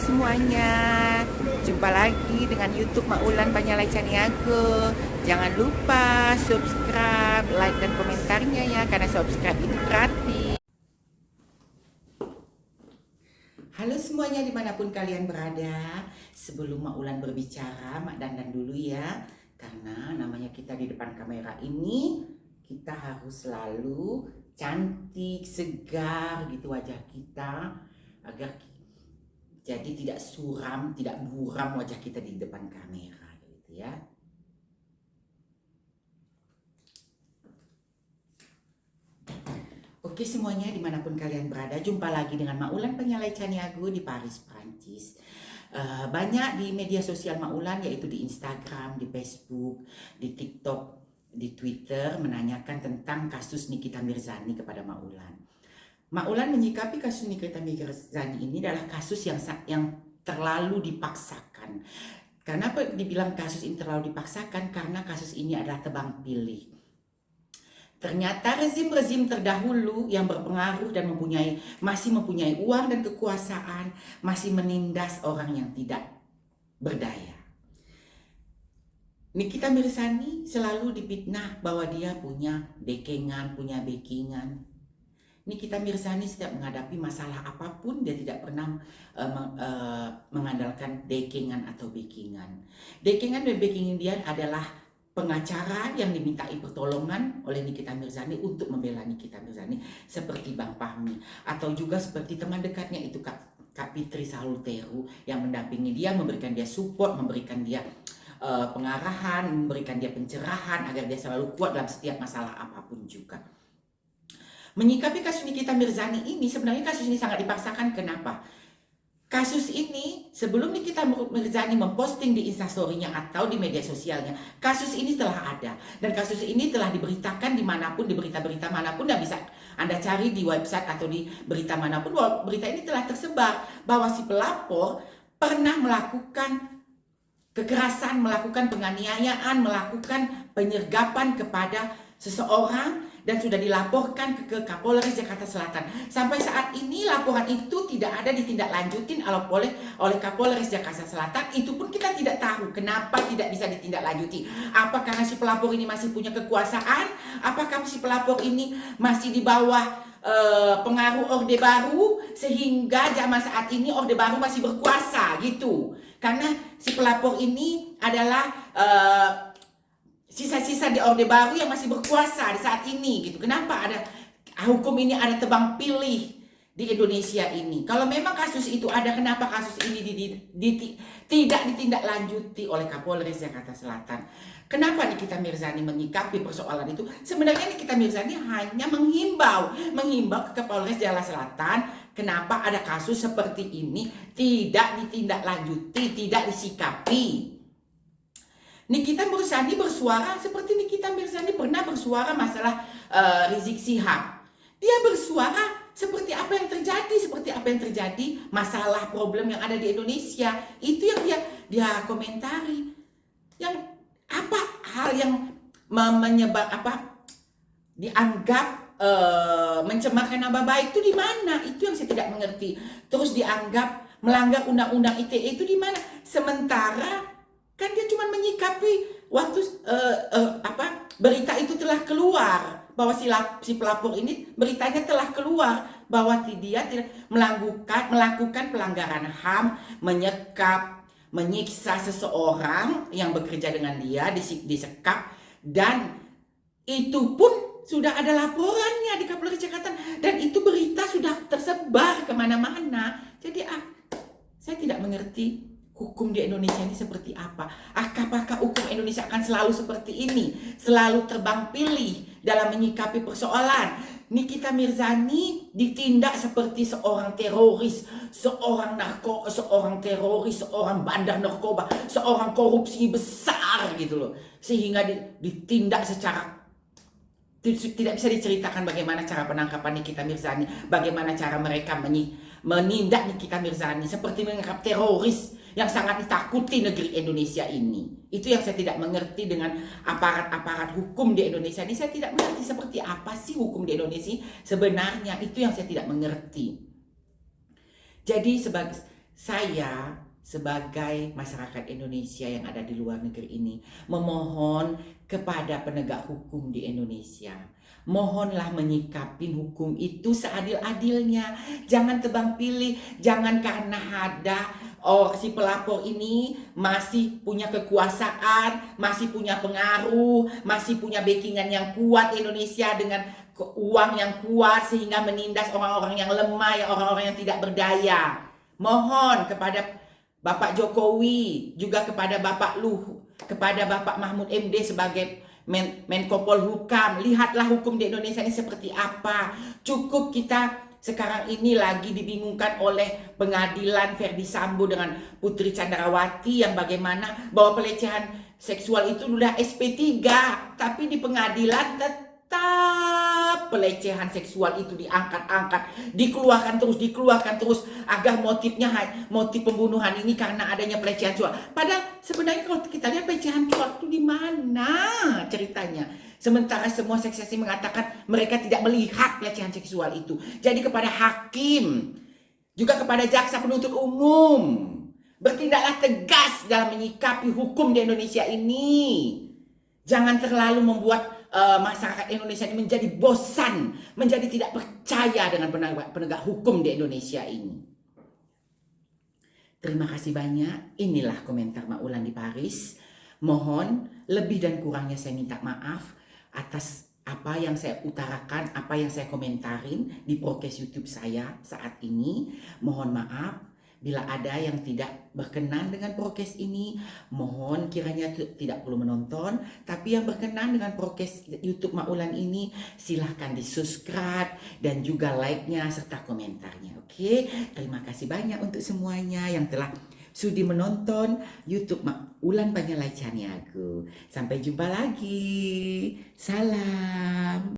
semuanya, jumpa lagi dengan YouTube Maulan Banyalai Caniago. Jangan lupa subscribe, like dan komentarnya ya, karena subscribe itu gratis. Halo semuanya dimanapun kalian berada. Sebelum Maulan berbicara, Mak dandan dulu ya, karena namanya kita di depan kamera ini, kita harus selalu cantik, segar gitu wajah kita, agar jadi tidak suram, tidak buram wajah kita di depan kamera gitu ya. Oke semuanya dimanapun kalian berada, jumpa lagi dengan Maulan Banyalai Caniago di Paris, Prancis. Banyak di media sosial Maulan, yaitu di Instagram, di Facebook, di TikTok, di Twitter, menanyakan tentang kasus Nikita Mirzani kepada Maulan. Maulan menyikapi kasus Nikita Mirzani ini adalah kasus yang terlalu dipaksakan. Kenapa dibilang kasus ini terlalu dipaksakan? Karena kasus ini adalah tebang pilih. Ternyata rezim-rezim terdahulu yang berpengaruh dan masih mempunyai uang dan kekuasaan masih menindas orang yang tidak berdaya. Nikita Mirzani selalu difitnah bahwa dia punya dekengan, punya backingan. Nikita Mirzani setiap menghadapi masalah apapun, dia tidak pernah mengandalkan dekengan atau backingan. Dekengan dan backingan dia adalah pengacara yang dimintai pertolongan oleh Nikita Mirzani untuk membela Nikita Mirzani, seperti Bang Fahmi, atau juga seperti teman dekatnya itu Kak Fitri Salutero yang mendampingi dia, memberikan dia support, memberikan dia pengarahan, memberikan dia pencerahan agar dia selalu kuat dalam setiap masalah apapun juga. Menyikapi kasus Nikita Mirzani ini, sebenarnya kasus ini sangat dipaksakan. Kenapa? Kasus ini sebelum Nikita Mirzani memposting di instastorynya atau di media sosialnya, kasus ini telah ada dan kasus ini telah diberitakan dimanapun, di berita-berita manapun, dan bisa Anda cari di website atau di berita manapun bahwa berita ini telah tersebar bahwa si pelapor pernah melakukan kekerasan, melakukan penganiayaan, melakukan penyergapan kepada seseorang dan sudah dilaporkan ke Kapolres Jakarta Selatan. Sampai saat ini laporan itu tidak ada ditindaklanjutin oleh Kapolres Jakarta Selatan. Itu pun kita tidak tahu kenapa tidak bisa ditindaklanjuti. Apa karena si pelapor ini masih punya kekuasaan? Apakah si pelapor ini masih di bawah pengaruh Orde Baru sehingga zaman saat ini Orde Baru masih berkuasa gitu? Karena si pelapor ini adalah sisa-sisa di Orde Baru yang masih berkuasa di saat ini gitu. Kenapa ada hukum ini ada tebang pilih di Indonesia ini? Kalau memang kasus itu ada, kenapa kasus ini tidak ditindaklanjuti oleh Kapolres Jakarta Selatan? Kenapa Nikita Mirzani menyikapi persoalan itu? Sebenarnya Nikita Mirzani hanya menghimbau ke Kapolres Jakarta Selatan, kenapa ada kasus seperti ini tidak ditindaklanjuti, tidak disikapi. Nikita Mirzani bersuara seperti Nikita Mirzani pernah bersuara masalah Rizik Syihab. Dia bersuara seperti apa yang terjadi, masalah problem yang ada di Indonesia. Itu yang dia komentari. Yang apa hal yang dianggap mencemarkan nama baik itu di mana? Itu yang saya tidak mengerti. Terus dianggap melanggar undang-undang ITE itu di mana? Sementara kan dia cuma menyikapi waktu berita itu telah keluar bahwa si pelapor ini beritanya telah keluar bahwa dia tidak melakukan pelanggaran HAM, menyekap, menyiksa seseorang yang bekerja dengan dia, disekap, dan itu pun sudah ada laporannya di Kapolres Jakarta dan itu berita sudah tersebar kemana-mana. Jadi saya tidak mengerti hukum di Indonesia ini seperti apa. Apakah hukum Indonesia akan selalu seperti ini? Selalu terbang pilih dalam menyikapi persoalan. Nikita Mirzani ditindak seperti seorang teroris, seorang teroris, seorang bandar narkoba, seorang korupsi besar gitu loh. Sehingga ditindak secara tidak bisa diceritakan bagaimana cara penangkapan Nikita Mirzani, bagaimana cara mereka menindak Nikita Mirzani seperti menangkap teroris yang sangat ditakuti negeri Indonesia ini. Itu yang saya tidak mengerti dengan aparat-aparat hukum di Indonesia ini. Saya tidak mengerti seperti apa sih hukum di Indonesia sebenarnya. Itu yang saya tidak mengerti. Jadi saya sebagai masyarakat Indonesia yang ada di luar negeri ini memohon kepada penegak hukum di Indonesia. Mohonlah menyikapi hukum itu seadil-adilnya. Jangan tebang pilih, jangan karena ada si pelapor ini masih punya kekuasaan, masih punya pengaruh, masih punya backingan yang kuat Indonesia dengan uang yang kuat sehingga menindas orang-orang yang lemah, orang-orang yang tidak berdaya. Mohon kepada Bapak Jokowi, juga kepada Bapak Luhut, kepada Bapak Mahfud MD sebagai Menko Polhukam, lihatlah hukum di Indonesia ini seperti apa. Cukup kita sekarang ini lagi dibingungkan oleh pengadilan Verdi Sambo dengan Putri Candrawati yang bagaimana bahwa pelecehan seksual itu sudah SP3, tapi di pengadilan tetap pelecehan seksual itu diangkat-angkat, dikeluarkan terus agar motif pembunuhan ini karena adanya pelecehan seksual. Padahal sebenarnya kalau kita lihat pelecehan seksual itu di mana ceritanya? Sementara semua saksi mengatakan mereka tidak melihat pelecehan seksual itu. Jadi kepada hakim, juga kepada jaksa penuntut umum, bertindaklah tegas dalam menyikapi hukum di Indonesia ini. Jangan terlalu membuat masyarakat Indonesia ini menjadi bosan, menjadi tidak percaya dengan penegak hukum di Indonesia ini. Terima kasih banyak. Inilah komentar Mak Ulan di Paris. Mohon lebih dan kurangnya saya minta maaf atas apa yang saya utarakan, apa yang saya komentarin di podcast YouTube saya saat ini. Mohon maaf bila ada yang tidak berkenan dengan podcast ini. Mohon kiranya tidak perlu menonton, tapi yang berkenan dengan podcast YouTube Mak Ulan ini silahkan di subscribe dan juga like-nya serta komentarnya. Oke, terima kasih banyak untuk semuanya yang telah sudi menonton YouTube Mak Ulan Panjalai Caniago. Sampai jumpa lagi. Salam.